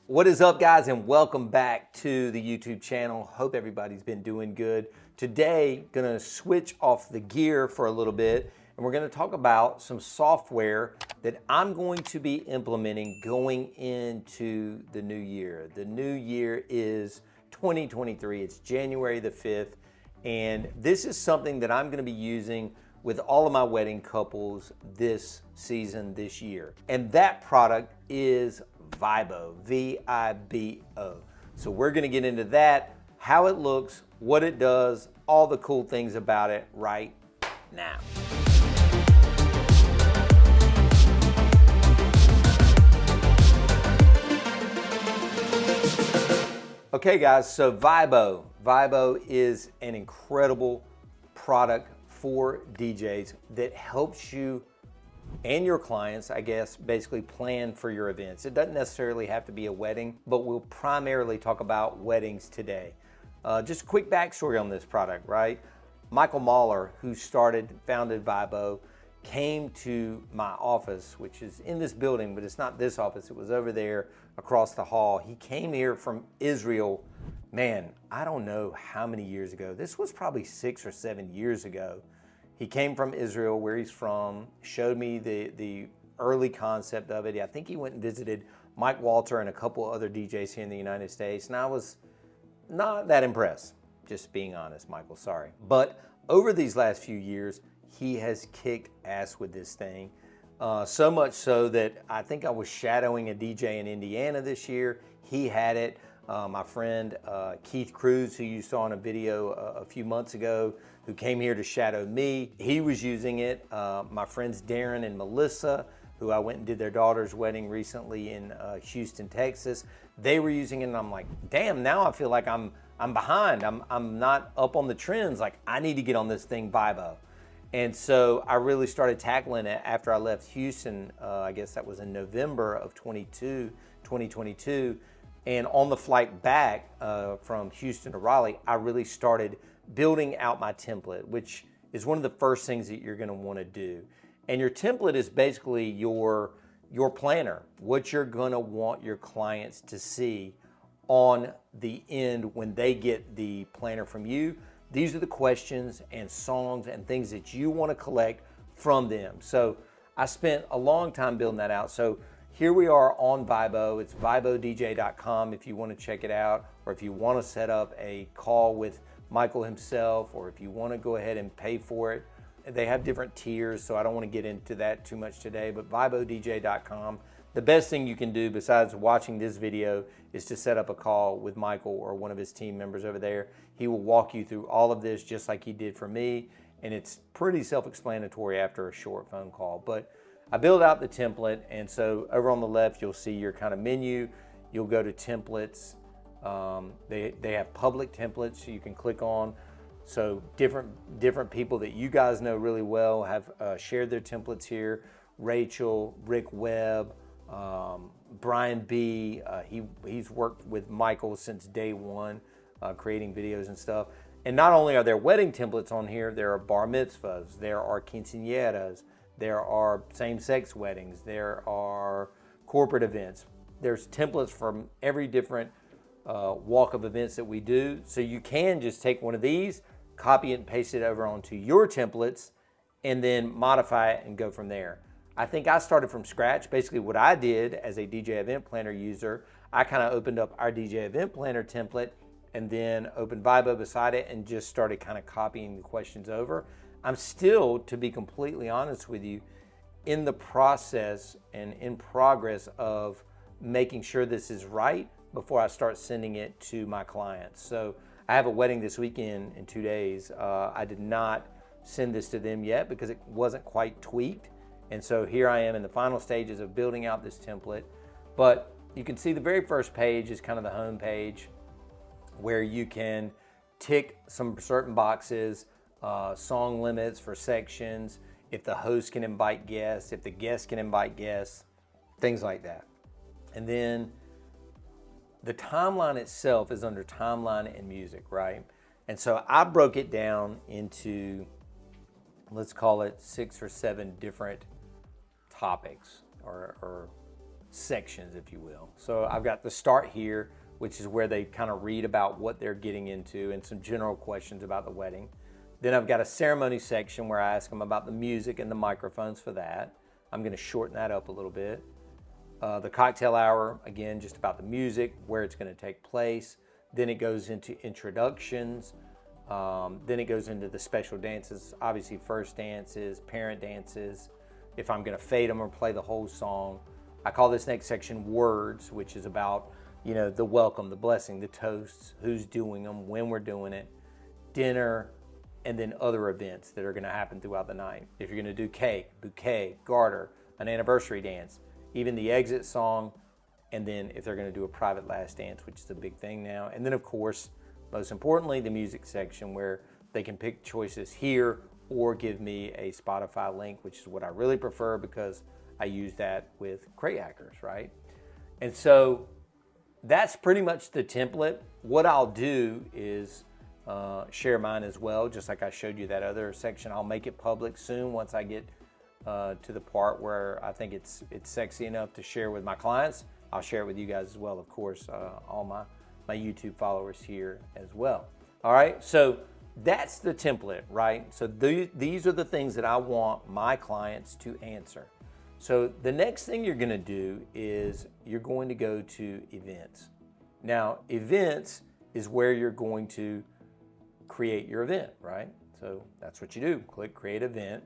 What is up, guys, and welcome back to the YouTube channel. Hope everybody's been doing good. Today, gonna switch off the gear for a little bit, and we're gonna talk about some software that I'm going to be implementing going into the new year. The new year is 2023. It's January the 5th, and this is something that I'm gonna be using with all of my wedding couples this season, this year. And that product is Vibo, V-I-B-O. So we're gonna get into that, how it looks, what it does, all the cool things about it right now. Okay guys, so Vibo is an incredible product for DJs that helps you and your clients, I guess, basically plan for your events. It doesn't necessarily have to be a wedding, but we'll primarily talk about weddings today. Just a quick backstory on this product, right? Michael Mahler, who founded Vibo, came to my office, which is in this building, but it's not this office. It was over there across the hall. He came here from Israel. Man, I don't know how many years ago. This was probably 6 or 7 years ago. He came from Israel, where he's from, showed me the early concept of it. I think he went and visited Mike Walter and a couple other DJs here in the United States, and I was not that impressed, just being honest, Michael, sorry. But over these last few years, he has kicked ass with this thing, so much so that I think I was shadowing a DJ in Indiana this year. He had it. My friend Keith Cruz, who you saw in a video a few months ago, who came here to shadow me, he was using it. My friends Darren and Melissa, who I went and did their daughter's wedding recently in Houston, Texas, they were using it, and I'm like, damn, now I feel like I'm behind. I'm not up on the trends. Like, I need to get on this thing, Vibo. And so I really started tackling it after I left Houston. I guess that was in November of 2022. And on the flight back from Houston to Raleigh, I really started building out my template, which is one of the first things that you're gonna wanna do. And your template is basically your planner, what you're gonna want your clients to see on the end when they get the planner from you. These are the questions and songs and things that you wanna collect from them. So I spent a long time building that out. So here we are on Vibo. It's vibodj.com if you want to check it out, or if you want to set up a call with Michael himself, or if you want to go ahead and pay for it. They have different tiers, so I don't want to get into that too much today, but vibodj.com. The best thing you can do besides watching this video is to set up a call with Michael or one of his team members over there. He will walk you through all of this just like he did for me, and it's pretty self-explanatory after a short phone call. But I build out the template, and so over on the left, you'll see your kind of menu. You'll go to templates. They have public templates so you can click on. So different people that you guys know really well have shared their templates here. Rachel, Rick Webb, Brian B. He's worked with Michael since day one, creating videos and stuff. And not only are there wedding templates on here, there are bar mitzvahs, there are quinceañeras, there are same-sex weddings, there are corporate events. There's templates from every different walk of events that we do. So you can just take one of these, copy it and paste it over onto your templates, and then modify it and go from there. I think I started from scratch. Basically what I did as a DJ Event Planner user, I kind of opened up our DJ Event Planner template and then opened Vibo beside it and just started kind of copying the questions over. I'm still, to be completely honest with you, in the process and in progress of making sure this is right before I start sending it to my clients. So I have a wedding this weekend in 2 days. I did not send this to them yet because it wasn't quite tweaked. And so here I am in the final stages of building out this template. But you can see the very first page is kind of the home page where you can tick some certain boxes, song limits for sections, if the host can invite guests, if the guest can invite guests, things like that. And then the timeline itself is under timeline and music, right? And so I broke it down into, let's call it 6 or 7 different topics or sections, if you will. So I've got the start here, which is where they kind of read about what they're getting into and some general questions about the wedding. Then I've got a ceremony section where I ask them about the music and the microphones for that. I'm going to shorten that up a little bit. The cocktail hour, again, just about the music, where it's going to take place. Then it goes into introductions. Then it goes into the special dances, obviously first dances, parent dances, if I'm going to fade them or play the whole song. I call this next section words, which is about, you know, the welcome, the blessing, the toasts, who's doing them, when we're doing it, dinner, and then other events that are going to happen throughout the night. If you're going to do cake, bouquet, garter, an anniversary dance, even the exit song, and then if they're going to do a private last dance, which is a big thing now. And then, of course, most importantly, the music section where they can pick choices here or give me a Spotify link, which is what I really prefer because I use that with crate hackers, right? And so that's pretty much the template. What I'll do is share mine as well, just like I showed you that other section. I'll make it public soon once I get to the part where I think it's sexy enough to share with my clients. I'll share it with you guys as well, of course, all my YouTube followers here as well. All right, so that's the template, right? So these are the things that I want my clients to answer. So the next thing you're gonna do is you're going to go to events. Now, events is where you're going to create your event, right? So that's what you do. Click create event.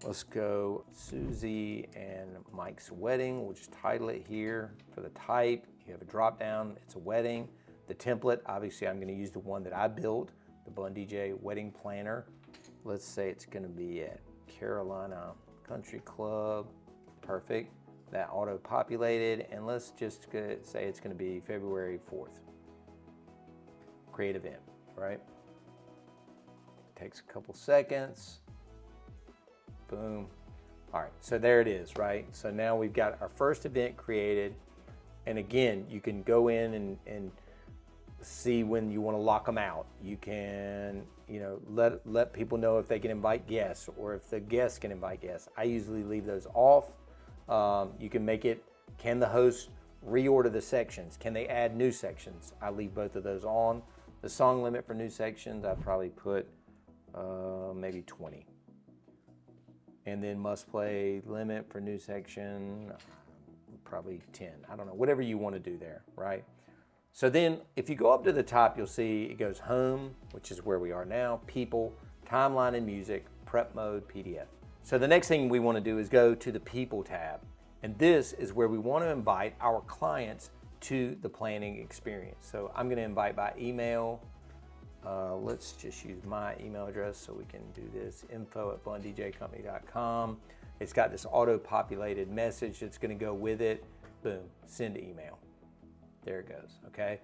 Let's go Susie and Mike's wedding. We'll just title it here. For the type, you have a drop down, it's a wedding. The template, obviously I'm gonna use the one that I built, the Bunn DJ wedding planner. Let's say it's gonna be at Carolina Country Club. Perfect. That auto-populated, and let's just say it's gonna be February 4th. Create event, right? Takes a couple seconds. Boom. All right, so there it is, right? So now we've got our first event created. And again, you can go in and see when you want to lock them out. You can, you know, let people know if they can invite guests or if the guests can invite guests. I usually leave those off. You can make it, can the host reorder the sections? Can they add new sections? I leave both of those on. The song limit for new sections, I probably put maybe 20. And then must play limit for new section, probably 10. I don't know, whatever you want to do there, right? So then if you go up to the top, you'll see it goes home, which is where we are now, people, timeline and music, prep mode, PDF. So the next thing we want to do is go to the people tab. And this is where we want to invite our clients to the planning experience. So I'm going to invite by email. Let's just use my email address so we can do this, info@bunndjcompany.com. It's got this auto-populated message that's going to go with it. Boom, send email. There it goes, okay?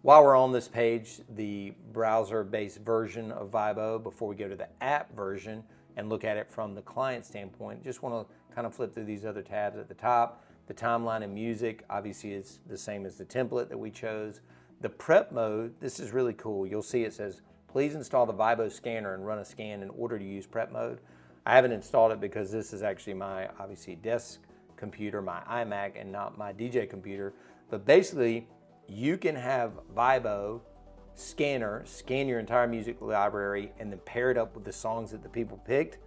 While we're on this page, the browser-based version of Vibo, before we go to the app version and look at it from the client standpoint, just want to kind of flip through these other tabs at the top. The timeline and music, obviously, is the same as the template that we chose. The prep mode, this is really cool. You'll see it says, please install the Vibo scanner and run a scan in order to use prep mode. I haven't installed it because this is actually my, obviously, desk computer, my iMac, and not my DJ computer. But basically, you can have Vibo scanner scan your entire music library and then pair it up with the songs that the people picked,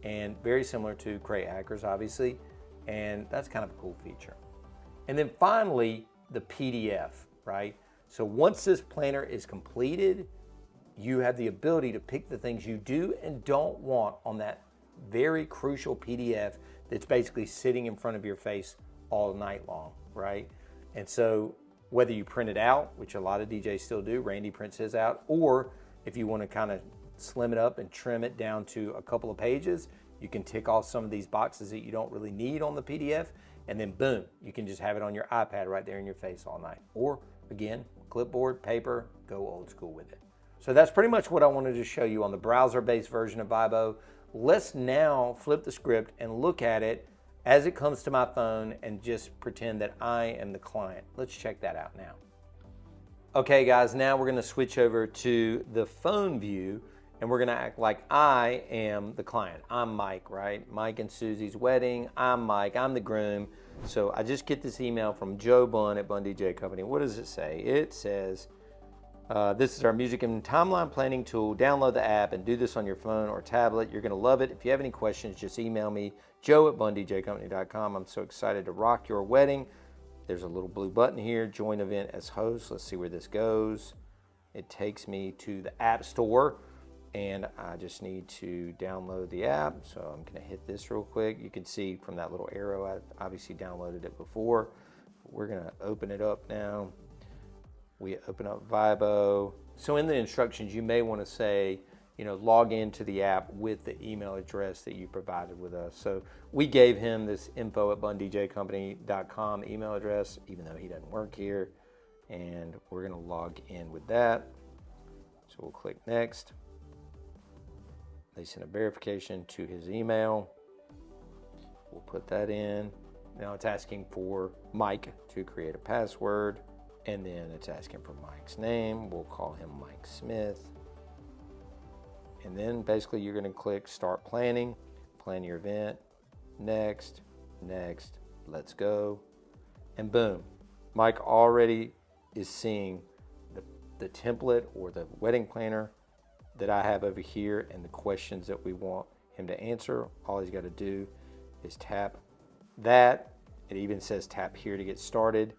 and very similar to Crate Hackers, obviously, and that's kind of a cool feature. And then finally, the PDF, right? So once this planner is completed, you have the ability to pick the things you do and don't want on that very crucial PDF that's basically sitting in front of your face all night long, right? And so whether you print it out, which a lot of DJs still do, Randy prints his out, or if you want to kind of slim it up and trim it down to a couple of pages, you can tick off some of these boxes that you don't really need on the PDF, and then boom, you can just have it on your iPad right there in your face all night. Or again, clipboard, paper, go old school with it. So that's pretty much what I wanted to show you on the browser-based version of Vibo. Let's now flip the script and look at it as it comes to my phone and just pretend that I am the client. Let's check that out now. Okay guys, now we're gonna switch over to the phone view, and we're gonna act like I am the client. I'm Mike, right? Mike and Susie's wedding. I'm Mike, I'm the groom. So I just get this email from Joe Bunn at Bunn DJ Company. What does it say? It says, this is our music and timeline planning tool. Download the app and do this on your phone or tablet. You're gonna love it. If you have any questions, just email me, joe@bunndjcompany.com. I'm so excited to rock your wedding. There's a little blue button here, join event as host. Let's see where this goes. It takes me to the App Store, and I just need to download the app. So I'm gonna hit this real quick. You can see from that little arrow, I obviously downloaded it before. We're gonna open it up now. We open up Vibo. So in the instructions, you may wanna say, log into the app with the email address that you provided with us. So we gave him this info@bunndjcompany.com email address, even though he doesn't work here. And we're gonna log in with that. So we'll click next. They send a verification to his email. We'll put that in. Now it's asking for Mike to create a password, and then it's asking for Mike's name. We'll call him Mike Smith. And then basically you're gonna click start planning, plan your event, next, let's go, and boom. Mike already is seeing the template or the wedding planner that I have over here and the questions that we want him to answer. All he's got to do is tap that. It even says tap here to get started.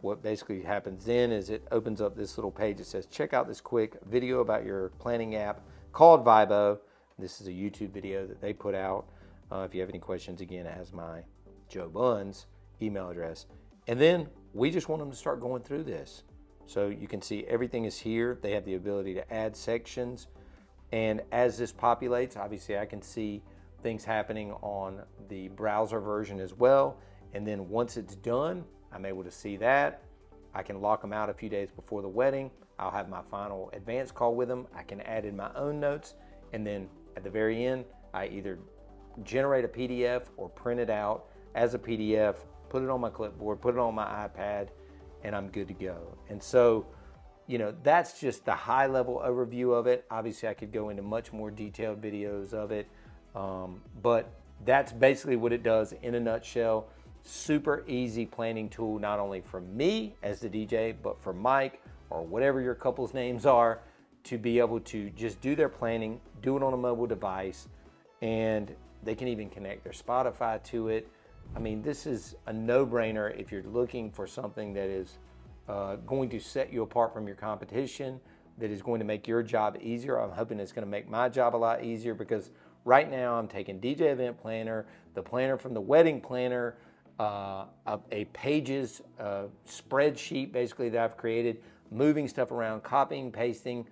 What basically happens then is it opens up this little page that says check out this quick video about your planning app called Vibo. This is a YouTube video that they put out. If you have any questions, again, it has my Joe Bunn's email address. And then we just want them to start going through this. So you can see everything is here. They have the ability to add sections. And as this populates, obviously I can see things happening on the browser version as well. And then once it's done, I'm able to see that. I can lock them out a few days before the wedding. I'll have my final advance call with them. I can add in my own notes. And then at the very end, I either generate a PDF or print it out as a PDF, put it on my clipboard, put it on my iPad, and I'm good to go. And so, that's just the high level overview of it. Obviously, I could go into much more detailed videos of it, but that's basically what it does in a nutshell. Super easy planning tool, not only for me as the DJ, but for Mike or whatever your couple's names are, to be able to just do their planning, do it on a mobile device, and they can even connect their Spotify to it. I mean, this is a no-brainer if you're looking for something that is going to set you apart from your competition, that is going to make your job easier. I'm hoping it's going to make my job a lot easier, because right now I'm taking DJ Event Planner, the planner from the wedding planner, a pages spreadsheet basically that I've created, moving stuff around, copying, pasting.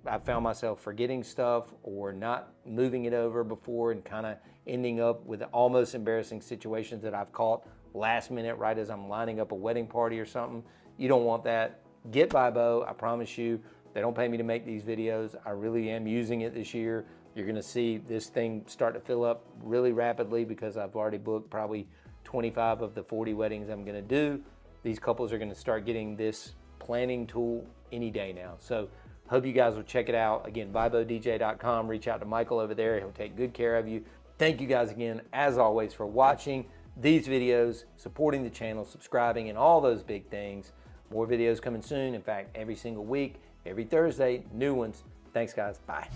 I've found myself forgetting stuff or not moving it over before and kind of ending up with almost embarrassing situations that I've caught last minute right as I'm lining up a wedding party or something. You don't want that. Get Vibo. I promise you, they don't pay me to make these videos. I really am using it this year. You're gonna see this thing start to fill up really rapidly because I've already booked probably 25 of the 40 weddings I'm gonna do. These couples are gonna start getting this planning tool any day now. So hope you guys will check it out. Again, ViboDJ.com. Reach out to Michael over there. He'll take good care of you. Thank you guys again, as always, for watching these videos, supporting the channel, subscribing, and all those big things. More videos coming soon. In fact, every single week, every Thursday, new ones. Thanks, guys. Bye.